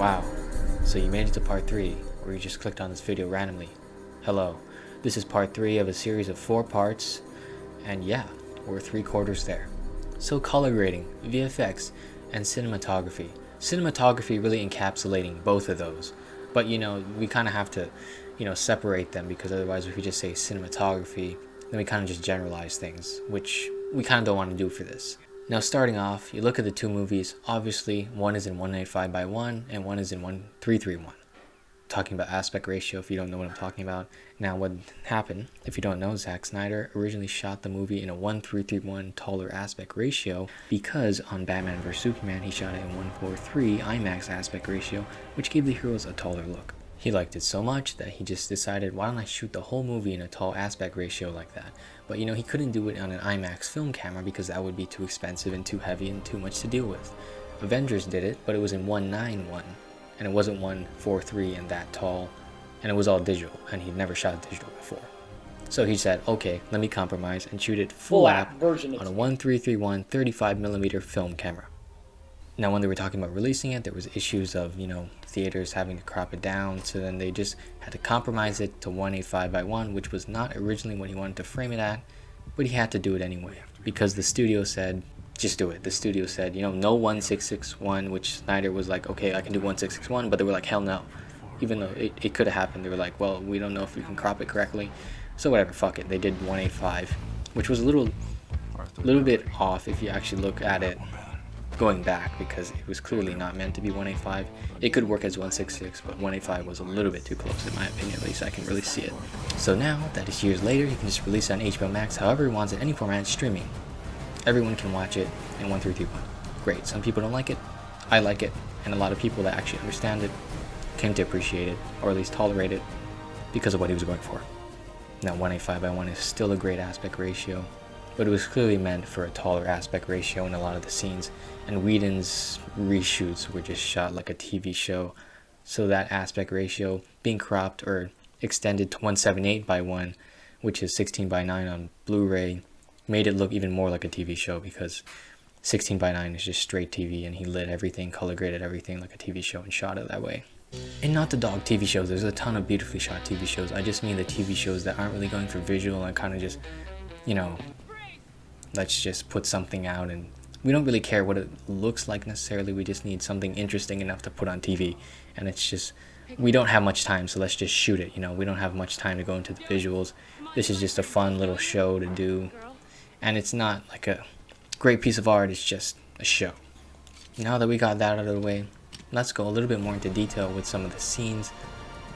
Wow, so you made it to part 3, or you just clicked on this video randomly. Hello, this is part 3 of a series of 4 parts, and yeah, we're 3/4 there. So color grading, VFX, and cinematography. Cinematography really encapsulating both of those, but we kind of have to, separate them, because otherwise if we just say cinematography, then we kind of just generalize things, which we kind of don't want to do for this. Now starting off, you look at the two movies, obviously one is in 185:1 and one is in 13:1. Talking about aspect ratio, if you don't know what I'm talking about. Now what happened, if you don't know, Zack Snyder originally shot the movie in a 1:3:1 taller aspect ratio because on Batman vs Superman he shot it in 1:4:3 IMAX aspect ratio, which gave the heroes a taller look. He liked it so much that he just decided, why don't I shoot the whole movie in a tall aspect ratio like that? But he couldn't do it on an IMAX film camera because that would be too expensive and too heavy and too much to deal with. Avengers did it, but it was in 1:9:1, and it wasn't 1:4:3 and that tall, and it was all digital, and he'd never shot digital before. So he said, okay, let me compromise and shoot it full app on a 1:3:1 35mm film camera. Now when they were talking about releasing it, there was issues of, theaters having to crop it down, so then they just had to compromise it to 185:1, which was not originally what he wanted to frame it at, but he had to do it anyway, because the studio said, just do it. The studio said, no 16:6:1, which Snyder was like, okay, I can do 16:6:1, but they were like, hell no. Even though it could have happened, they were like, well, we don't know if we can crop it correctly, so whatever, fuck it. They did 185, which was a little bit off if you actually look at it going back, because it was clearly not meant to be 185. It could work as 166, but 185 was a little bit too close, in my opinion. At least I can really see it. So now that it's years later, he can just release it on HBO Max however he wants, in any format, streaming. Everyone can watch it in 1:3:1. Great. Some people don't like it. I like it, and a lot of people that actually understand it came to appreciate it, or at least tolerate it, because of what he was going for. Now 185:1 is still a great aspect ratio, but it was clearly meant for a taller aspect ratio in a lot of the scenes, and Whedon's reshoots were just shot like a TV show, so that aspect ratio being cropped or extended to 178:1, which is 16:9 on Blu-ray, made it look even more like a TV show, because 16:9 is just straight TV, and he lit everything, color graded everything like a TV show and shot it that way. And not to dog TV shows, there's a ton of beautifully shot TV shows. I just mean the TV shows that aren't really going for visual and kind of just, let's just put something out, and we don't really care what it looks like necessarily, we just need something interesting enough to put on TV, and it's just, we don't have much time, so let's just shoot it, we don't have much time to go into the visuals. This is just a fun little show to do, and it's not like a great piece of art, it's just a show. Now that we got that out of the way, let's go a little bit more into detail with some of the scenes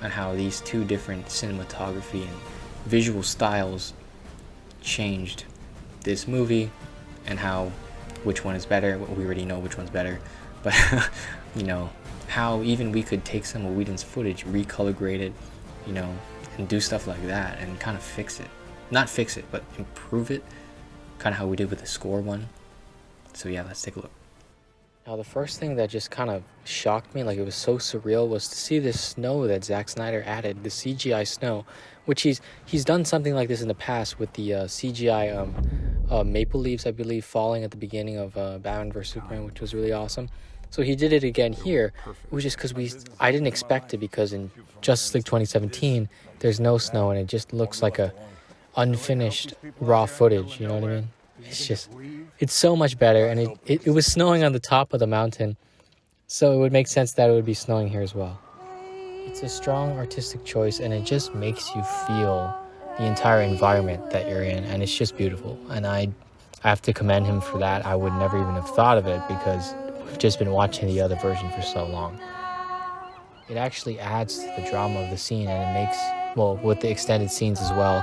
and how these two different cinematography and visual styles changed this movie, and how which one is better. Well, we already know which one's better, but how even we could take some of Whedon's footage, recolor grade it, and do stuff like that and kind of fix it. Not fix it, but improve it, kind of how we did with the score one. So yeah, let's take a look. Now the first thing that just kind of shocked me, like it was so surreal, was to see this snow that Zack Snyder added, the CGI snow, which he's done something like this in the past with the CGI maple leaves, I believe, falling at the beginning of Batman vs Superman, which was really awesome. So he did it again here. It was just because I didn't expect it, because in Justice League 2017 there's no snow and it just looks like a unfinished raw footage, you know what I mean? It's so much better, and it was snowing on the top of the mountain, so it would make sense that it would be snowing here as well. It's a strong artistic choice, and it just makes you feel the entire environment that you're in, and it's just beautiful, and I have to commend him for that. I would never even have thought of it, because we've just been watching the other version for so long. It actually adds to the drama of the scene, and it makes, well, with the extended scenes as well,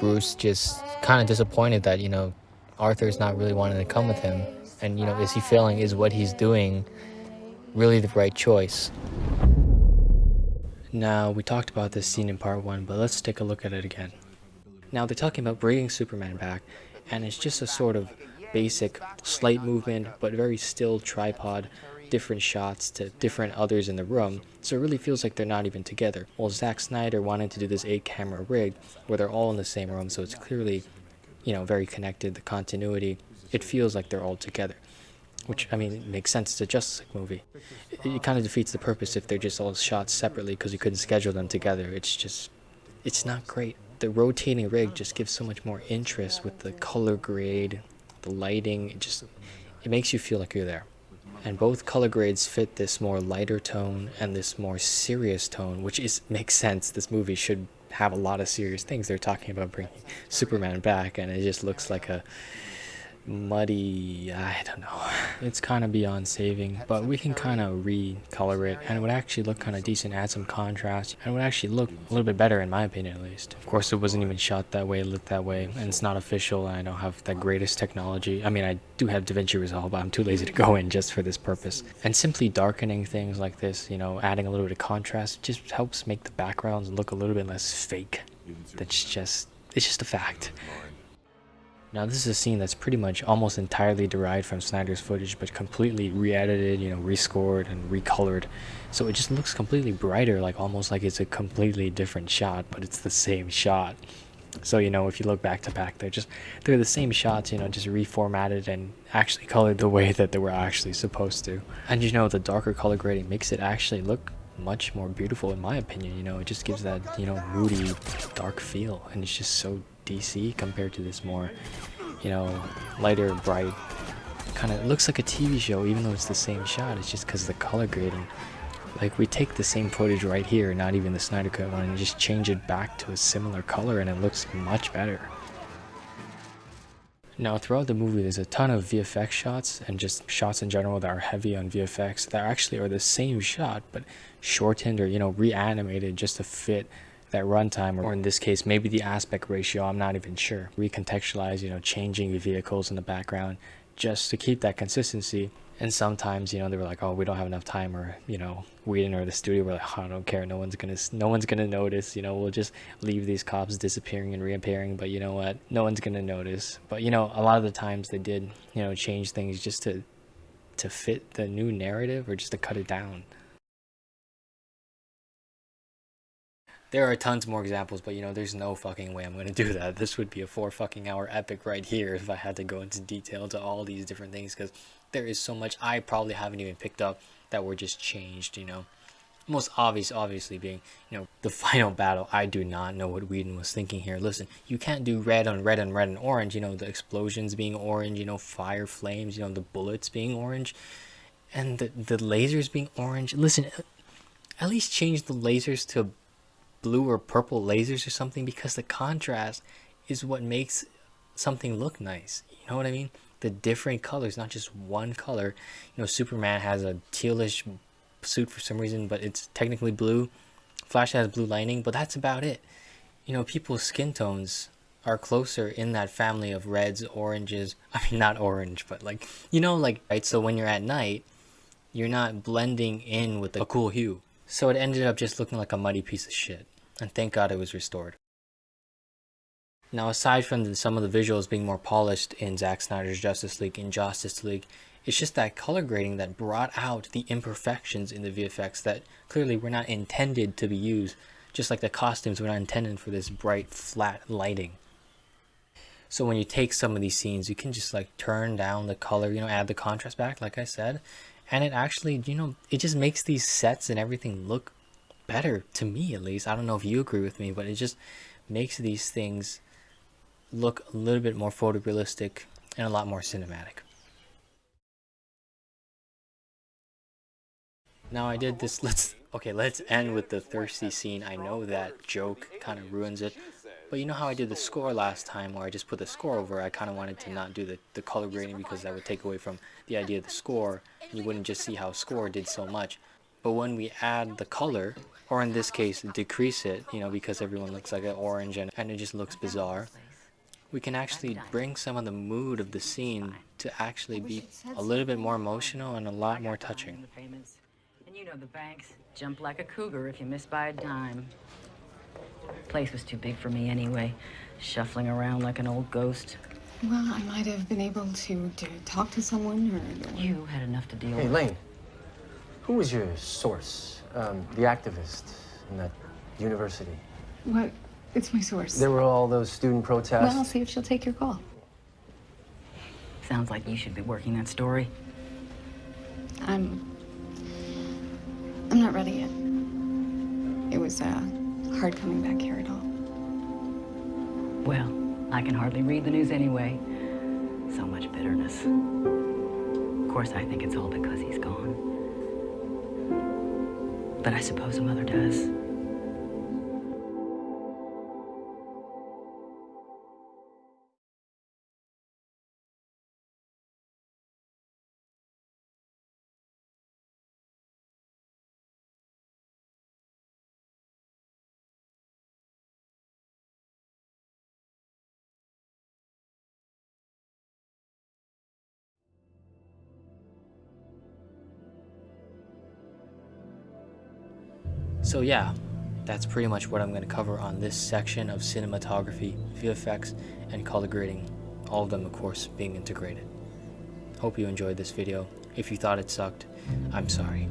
Bruce just kind of disappointed that, Arthur's not really wanting to come with him, and is he feeling, is what he's doing really the right choice? Now, we talked about this scene in part 1, but let's take a look at it again. Now, they're talking about bringing Superman back, and it's just a sort of basic, slight movement, but very still tripod, different shots to different others in the room, so it really feels like they're not even together. Well, Zack Snyder wanted to do this 8-camera rig where they're all in the same room, so it's clearly, very connected, the continuity, it feels like they're all together. which, I mean, it makes sense. It's a Justice League movie. It kind of defeats the purpose if they're just all shot separately because you couldn't schedule them together. It's not great. The rotating rig just gives so much more interest with the color grade, the lighting. It makes you feel like you're there. And both color grades fit this more lighter tone and this more serious tone, which makes sense. This movie should have a lot of serious things. They're talking about bringing Superman back, and it just looks like a muddy, I don't know. It's kind of beyond saving, but we can kind of recolor it, and it would actually look kind of decent, add some contrast, and it would actually look a little bit better in my opinion, at least. Of course, it wasn't even shot that way, lit that way, and it's not official, and I don't have the greatest technology. I mean, I do have DaVinci Resolve, but I'm too lazy to go in just for this purpose. And simply darkening things like this, adding a little bit of contrast, just helps make the backgrounds look a little bit less fake. It's just a fact. Now this is a scene that's pretty much almost entirely derived from Snyder's footage, but completely re-edited, rescored and recolored. So it just looks completely brighter, like almost like it's a completely different shot, but it's the same shot. So, if you look back to back, they're the same shots, just reformatted and actually colored the way that they were actually supposed to. And the darker color grading makes it actually look much more beautiful in my opinion. It just gives that, moody, dark feel, and it's just so DC compared to this more, lighter, bright, kind of looks like a TV show even though it's the same shot. It's just because of the color grading. Like, we take the same footage right here, not even the Snyder Cut one, and just change it back to a similar color, and it looks much better. Now, throughout the movie, there's a ton of VFX shots, and just shots in general that are heavy on VFX that actually are the same shot, but shortened or, reanimated just to fit that runtime, or in this case, maybe the aspect ratio, I'm not even sure. Recontextualize, changing the vehicles in the background just to keep that consistency. And sometimes, they were like, oh, we don't have enough time, or, Whedon or the studio were like, oh, I don't care, no one's gonna notice, we'll just leave these cops disappearing and reappearing, but you know what, no one's gonna notice. But, a lot of the times they did, change things just to fit the new narrative, or just to cut it down. There are tons more examples, but there's no fucking way I'm gonna do that. This would be a 4 fucking hour epic right here if I had to go into detail to all these different things, because there is so much I probably haven't even picked up that were just changed, Most obviously being, the final battle. I do not know what Whedon was thinking here. Listen, you can't do red on red and red and orange, the explosions being orange, fire flames, the bullets being orange, and the lasers being orange. Listen, at least change the lasers to blue or purple lasers or something, because the contrast is what makes something look nice. You know what I mean? The different colors, not just one color. Superman has a tealish suit for some reason, but it's technically blue. Flash has blue lining, but that's about it. People's skin tones are closer in that family of reds, oranges. I mean, not orange, but right? So when you're at night, you're not blending in with a cool hue. So it ended up just looking like a muddy piece of shit. And thank God it was restored. Now, aside from some of the visuals being more polished in Zack Snyder's Justice League, it's just that color grading that brought out the imperfections in the VFX that clearly were not intended to be used, just like the costumes were not intended for this bright, flat lighting. So when you take some of these scenes, you can just turn down the color, add the contrast back, like I said, and it actually, it just makes these sets and everything look better, to me at least. I don't know if you agree with me, but it just makes these things look a little bit more photorealistic and a lot more cinematic. Now I did this, let's end with the thirsty scene. I know that joke kind of ruins it, but you know how I did the score last time where I just put the score over? I kind of wanted to not do the color grading because that would take away from the idea of the score. You wouldn't just see how score did so much. But when we add the color, or in this case decrease it, because everyone looks like an orange and it just looks bizarre, we can actually bring some of the mood of the scene to actually be a little bit more emotional and a lot more touching. And the banks jump like a cougar if you miss by a dime. The place was too big for me anyway, shuffling around like an old ghost. Well, I might have been able to talk to someone, or... You had enough to deal with. Hey, Lane, who was your source? The activist in that university? What? It's my source. There were all those student protests. Well, I'll see if she'll take your call. Sounds like you should be working that story. I'm not ready yet. It was hard coming back here at all. Well, I can hardly read the news anyway. So much bitterness. Of course, I think it's all because he's gone. But I suppose a mother does. So yeah, that's pretty much what I'm going to cover on this section of cinematography, VFX, and color grading, all of them of course being integrated. Hope you enjoyed this video. If you thought it sucked, I'm sorry.